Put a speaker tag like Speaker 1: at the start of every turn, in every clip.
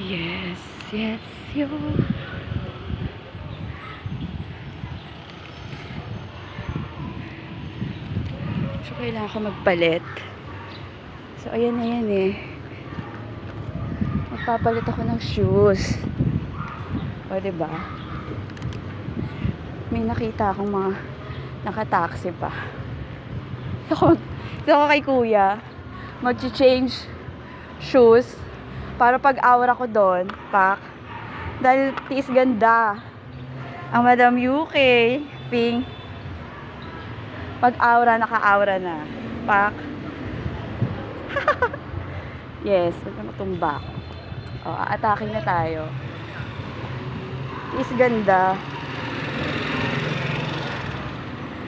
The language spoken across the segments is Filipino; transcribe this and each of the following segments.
Speaker 1: Yes, yes, yo. So, kailangan ko magpalit. So, ayan na yan eh. Magpapalit ako ng shoes. O, diba? May nakita akong mga naka-taxi pa. So, ako kay kuya, mag-change shoes para pag-aura ko doon, pak. Dahil tiis ganda. Ang Madam UK, pink. Pag-aura, naka-aura na. Pak. Yes, huwag na matumbak. O, aatake na tayo. Tiis ganda.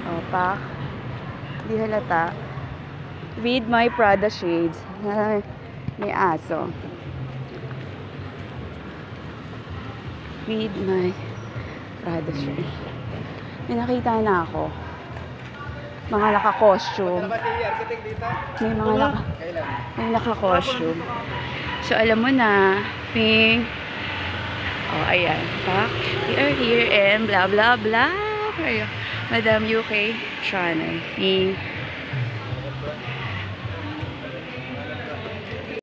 Speaker 1: O, pak. Hindi halata. With my Prada shades. May aso. With my Prada shades. May nakita na ako. Mga naka-costume. May naka-costume. So, alam mo na, pink. Oh, ayan. Pak. We are here and blah, blah, blah. Madam UK channel. Pink.